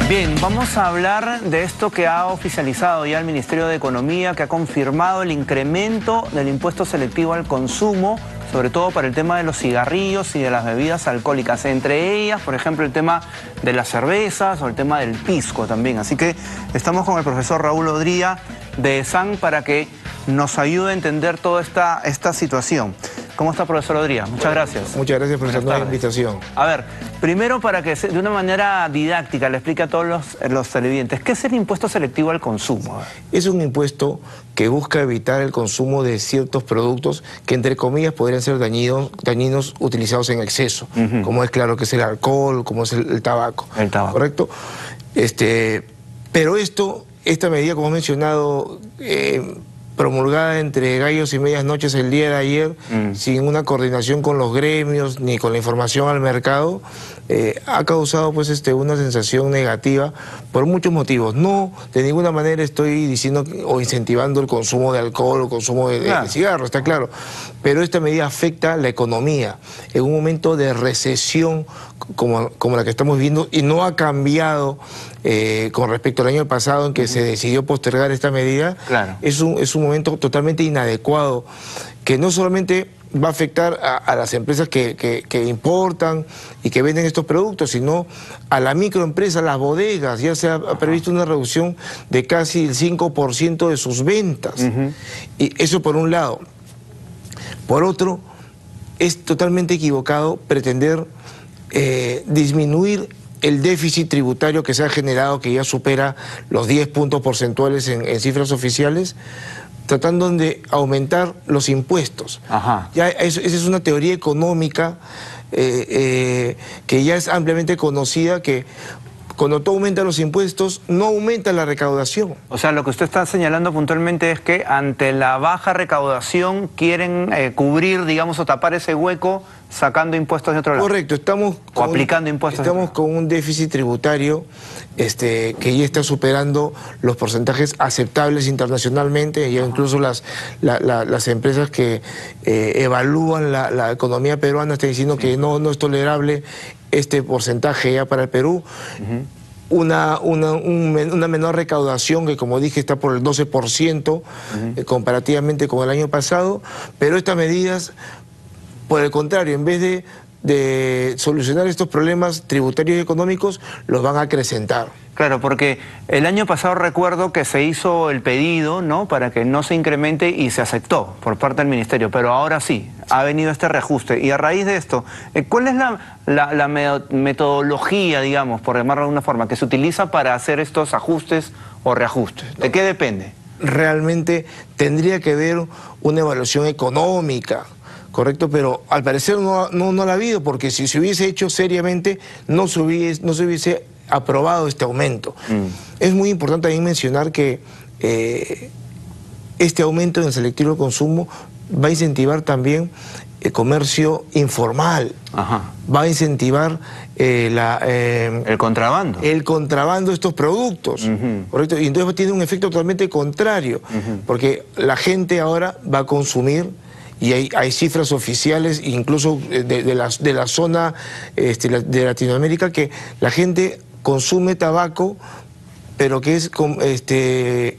Bien, vamos a hablar de esto que ha oficializado ya el Ministerio de Economía, que ha confirmado el incremento del impuesto selectivo al consumo, sobre todo para el tema de los cigarrillos y de las bebidas alcohólicas. Entre ellas, por ejemplo, el tema de las cervezas o el tema del pisco también. Así que estamos con el profesor Raúl Odría de ESAN para que nos ayude a entender toda esta situación. ¿Cómo está, profesor Odría? Muchas gracias. Muchas gracias por esta invitación. A ver, primero para que de una manera didáctica le explique a todos los televidentes, ¿qué es el impuesto selectivo al consumo? Es un impuesto que busca evitar el consumo de ciertos productos que, entre comillas, podrían ser dañinos utilizados en exceso, como es claro que es el alcohol, como es el tabaco. El tabaco. ¿Correcto? Pero esta medida, como he mencionado, promulgada entre gallos y medias noches el día de ayer, sin una coordinación con los gremios ni con la información al mercado, ha causado pues una sensación negativa por muchos motivos. No, de ninguna manera estoy diciendo o incentivando el consumo de alcohol o consumo de cigarros, está claro. Pero esta medida afecta la economía en un momento de recesión como la que estamos viviendo, y no ha cambiado con respecto al año pasado en que se decidió postergar esta medida. Claro. Es un momento totalmente inadecuado que no solamente va a afectar a las empresas que importan y que venden estos productos, sino a la microempresa, a las bodegas. Ya se ha previsto una reducción de casi el 5% de sus ventas. Y eso por un lado. Por otro, es totalmente equivocado pretender disminuir el déficit tributario que se ha generado, que ya supera los 10 puntos porcentuales en cifras oficiales, tratando de aumentar los impuestos. Ya esa es una teoría económica que ya es ampliamente conocida, que cuando tú aumentas los impuestos, no aumenta la recaudación. O sea, lo que usted está señalando puntualmente es que ante la baja recaudación quieren cubrir, digamos, o tapar ese hueco sacando impuestos de otro lado. Correcto, aplicando impuestos. Estamos con un déficit tributario que ya está superando los porcentajes aceptables internacionalmente. Ya incluso las empresas que evalúan la economía peruana están diciendo que no es tolerable este porcentaje ya para el Perú. Una menor recaudación que, como dije, está por el 12% comparativamente con el año pasado, pero estas medidas, por el contrario, en vez de solucionar estos problemas tributarios y económicos, los van a acrecentar. Claro, porque el año pasado recuerdo que se hizo el pedido, ¿no?, para que no se incremente, y se aceptó por parte del Ministerio, pero ahora sí, ha venido este reajuste. Y a raíz de esto, ¿cuál es la metodología, digamos, por llamarlo de alguna forma, que se utiliza para hacer estos ajustes o reajustes? ¿De qué depende? Realmente tendría que haber una evaluación económica, correcto, pero al parecer no la ha habido, porque si se hubiese hecho seriamente no se hubiese aprobado este aumento. Es muy importante también mencionar que este aumento en el selectivo de consumo va a incentivar también el comercio informal, va a incentivar el contrabando. El contrabando de estos productos, ¿correcto? Y entonces tiene un efecto totalmente contrario, porque la gente ahora va a consumir. Y hay cifras oficiales, incluso de la zona de Latinoamérica, que la gente consume tabaco, pero que es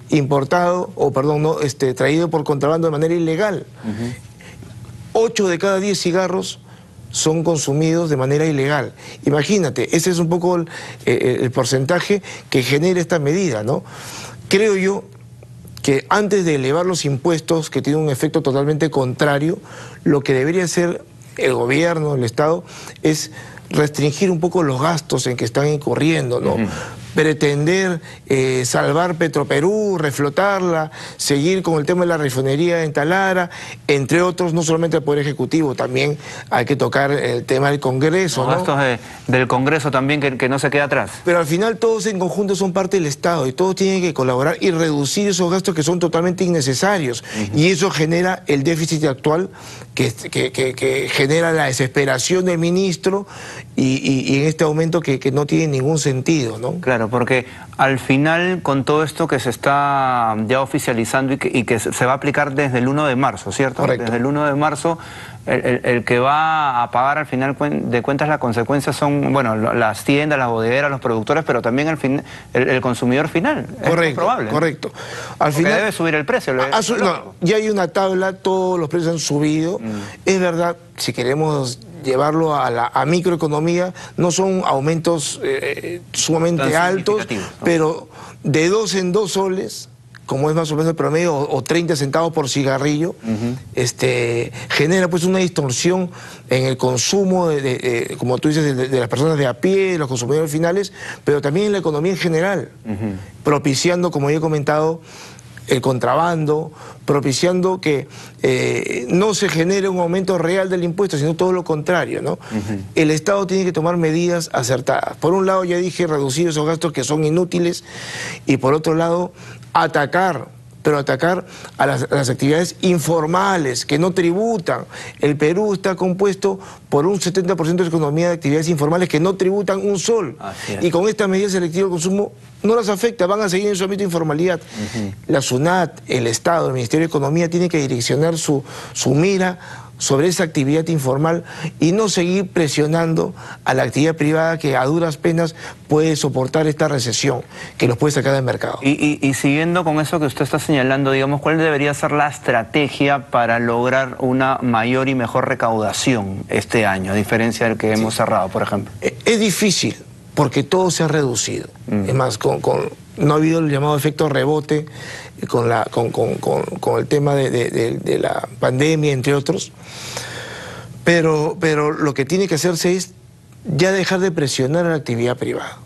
importado, o perdón, no, traído por contrabando de manera ilegal. 8 de cada 10 cigarros son consumidos de manera ilegal. Imagínate, ese es un poco el porcentaje que genera esta medida, ¿no? Creo yo que antes de elevar los impuestos, que tienen un efecto totalmente contrario, lo que debería hacer el gobierno, el Estado, es restringir un poco los gastos en que están incurriendo, ¿no? Pretender salvar Petroperú, reflotarla, seguir con el tema de la refinería en Talara, entre otros, no solamente el Poder Ejecutivo, también hay que tocar el tema del Congreso, ¿no? Los gastos del Congreso también, que no se quede atrás. Pero al final todos en conjunto son parte del Estado y todos tienen que colaborar y reducir esos gastos que son totalmente innecesarios. Y eso genera el déficit actual que genera la desesperación del ministro y en este aumento que no tiene ningún sentido, ¿no? Claro. Claro, porque al final con todo esto que se está ya oficializando y que se va a aplicar desde el 1 de marzo, ¿cierto? Correcto. Desde el 1 de marzo, el que va a pagar al final de cuentas las consecuencias son, bueno, las tiendas, las bodegueras, los productores, pero también el consumidor final. Correcto, es probable. correcto. Al final debe subir el precio. No, ya hay una tabla, todos los precios han subido. Es verdad, si queremos llevarlo a microeconomía, no son aumentos sumamente altos, ¿no? Pero de 2 en 2 soles, como es más o menos el promedio, o 30 centavos por cigarrillo, genera pues una distorsión en el consumo, como tú dices, de las personas de a pie, de los consumidores finales, pero también en la economía en general, propiciando, como ya he comentado, el contrabando, propiciando que no se genere un aumento real del impuesto, sino todo lo contrario, ¿no? El Estado tiene que tomar medidas acertadas. Por un lado, ya dije, reducir esos gastos que son inútiles, y por otro lado, atacar a las actividades informales que no tributan. El Perú está compuesto por un 70% de su economía de actividades informales que no tributan un sol. Y con esta medida selectiva del consumo no las afecta, van a seguir en su ámbito de informalidad. La SUNAT, el Estado, el Ministerio de Economía tiene que direccionar su mira sobre esa actividad informal y no seguir presionando a la actividad privada que a duras penas puede soportar esta recesión, que los puede sacar del mercado. Y siguiendo con eso que usted está señalando, digamos, ¿cuál debería ser la estrategia para lograr una mayor y mejor recaudación este año, a diferencia del que hemos cerrado, por ejemplo? Es difícil, porque todo se ha reducido. Es más, no ha habido el llamado efecto rebote con el tema de la pandemia, entre otros. Pero lo que tiene que hacerse es ya dejar de presionar a la actividad privada.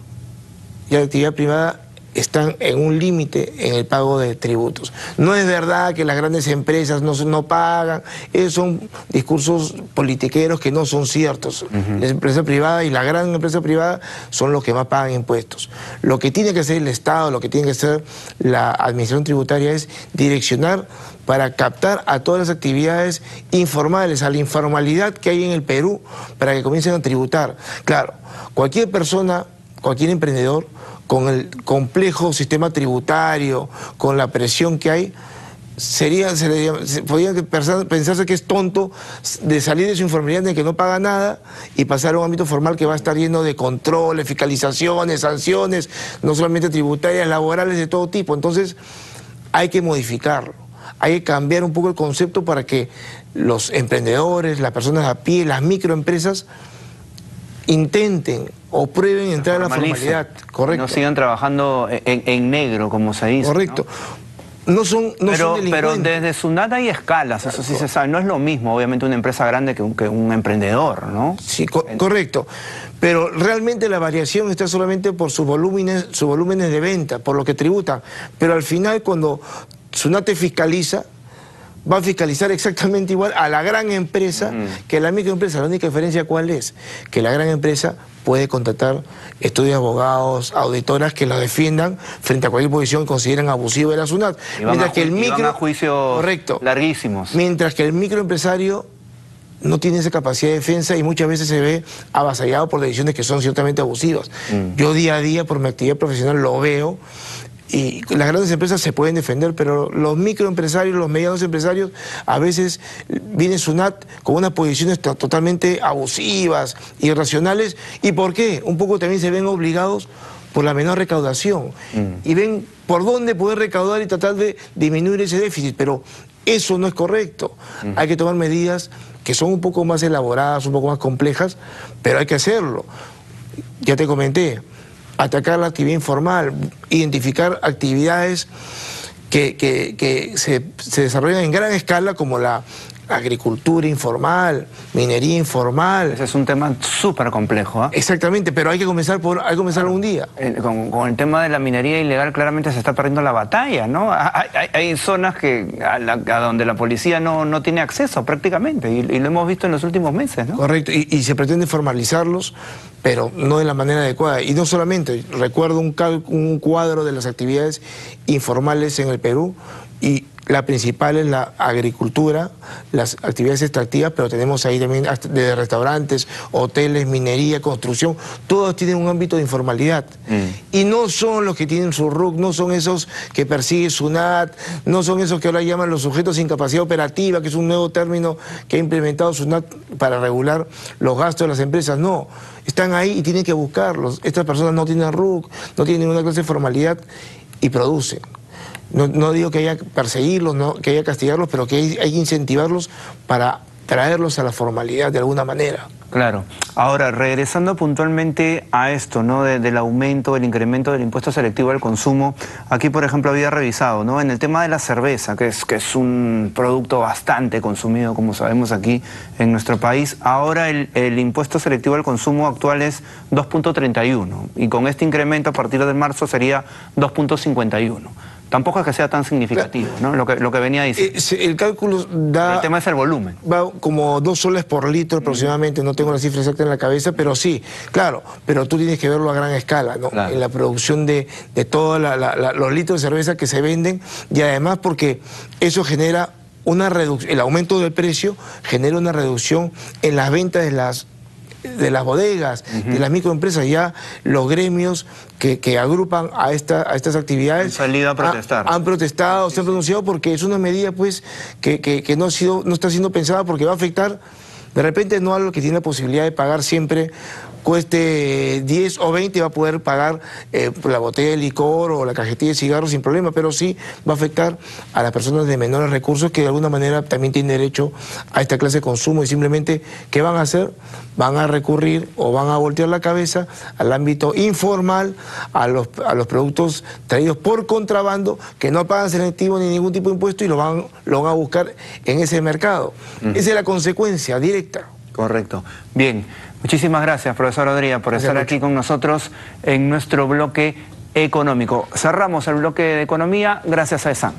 Ya la actividad privada están en un límite en el pago de tributos. No es verdad que las grandes empresas no pagan, esos son discursos politiqueros que no son ciertos. La empresa privada y la gran empresa privada son los que más pagan impuestos. Lo que tiene que hacer el Estado, lo que tiene que hacer la administración tributaria es direccionar para captar a todas las actividades informales, a la informalidad que hay en el Perú, para que comiencen a tributar. Claro, cualquier persona, cualquier emprendedor, con el complejo sistema tributario, con la presión que hay, podría pensarse que es tonto de salir de su informalidad en que no paga nada y pasar a un ámbito formal que va a estar lleno de controles, fiscalizaciones, sanciones, no solamente tributarias, laborales, de todo tipo. Entonces hay que modificarlo, hay que cambiar un poco el concepto para que los emprendedores, las personas a pie, las microempresas intenten o prueben entrar a la formalidad. Correcto. No sigan trabajando en negro, como se dice. Correcto. No son delincuentes. Pero desde SUNAT hay escalas, eso sí se sabe. No es lo mismo, obviamente, una empresa grande que un emprendedor, ¿no? Sí, correcto. Pero realmente la variación está solamente por sus volúmenes de venta, por lo que tributan. Pero al final, cuando SUNAT te fiscaliza, va a fiscalizar exactamente igual a la gran empresa que a la microempresa. La única diferencia, ¿cuál es? Que la gran empresa puede contratar estudios de abogados, auditoras que la defiendan frente a cualquier posición que consideren abusiva de la SUNAT. Mientras que el micro, a juicios larguísimos. Mientras que el microempresario no tiene esa capacidad de defensa y muchas veces se ve avasallado por decisiones que son ciertamente abusivas. Yo día a día, por mi actividad profesional, lo veo. Y las grandes empresas se pueden defender, pero los microempresarios, los medianos empresarios, a veces viene SUNAT con unas posiciones totalmente abusivas, irracionales. ¿Y por qué? Un poco también se ven obligados por la menor recaudación. Y ven por dónde poder recaudar y tratar de disminuir ese déficit, pero eso no es correcto. Hay que tomar medidas que son un poco más elaboradas, un poco más complejas, pero hay que hacerlo. Ya te comenté, atacar la actividad informal, identificar actividades que se desarrollan en gran escala, como la agricultura informal, minería informal. Ese es un tema súper complejo, ¿eh? Exactamente, pero hay que comenzar algún día. Con el tema de la minería ilegal claramente se está perdiendo la batalla, ¿no? Hay zonas a donde la policía no tiene acceso prácticamente, y lo hemos visto en los últimos meses, ¿no? Correcto, y se pretende formalizarlos, pero no de la manera adecuada. Y no solamente, recuerdo un cuadro de las actividades informales en el Perú, y la principal es la agricultura, las actividades extractivas, pero tenemos ahí también de restaurantes, hoteles, minería, construcción, todos tienen un ámbito de informalidad. Y no son los que tienen su RUC, no son esos que persigue SUNAT, no son esos que ahora llaman los sujetos sin capacidad operativa, que es un nuevo término que ha implementado SUNAT para regular los gastos de las empresas. No, están ahí y tienen que buscarlos. Estas personas no tienen RUC, no tienen ninguna clase de formalidad y producen. No digo que haya que perseguirlos, no, que haya que castigarlos, pero que hay que incentivarlos para traerlos a la formalidad de alguna manera. Claro. Ahora, regresando puntualmente a esto, ¿no? Del aumento, del incremento del impuesto selectivo al consumo, aquí, por ejemplo, había revisado, ¿no? En el tema de la cerveza, que es un producto bastante consumido, como sabemos aquí en nuestro país, ahora el impuesto selectivo al consumo actual es 2.31 y con este incremento a partir de marzo sería 2.51. Tampoco es que sea tan significativo, ¿no? Lo que venía diciendo. El cálculo da... El tema es el volumen. Va como 2 soles por litro aproximadamente, no tengo la cifra exacta en la cabeza, pero sí, claro, pero tú tienes que verlo a gran escala, ¿no? Claro. En la producción de todos los litros de cerveza que se venden, y además porque eso genera una reducción, el aumento del precio genera una reducción en las ventas de las bodegas, de las microempresas. Ya los gremios que agrupan a estas actividades han salido a protestar. Han protestado, se han pronunciado porque es una medida pues que no está siendo pensada, porque va a afectar de repente no a lo que tiene la posibilidad de pagar siempre, cueste 10 o 20, va a poder pagar la botella de licor o la cajetilla de cigarros sin problema, pero sí va a afectar a las personas de menores recursos que de alguna manera también tienen derecho a esta clase de consumo, y simplemente, ¿qué van a hacer? Van a recurrir o van a voltear la cabeza al ámbito informal, a los productos traídos por contrabando, que no pagan selectivo ni ningún tipo de impuesto, y lo van a buscar en ese mercado. Esa es la consecuencia directa. Correcto. Bien, muchísimas gracias, profesor Odría, por estar aquí con nosotros en nuestro bloque económico. Cerramos el bloque de economía gracias a ESAN.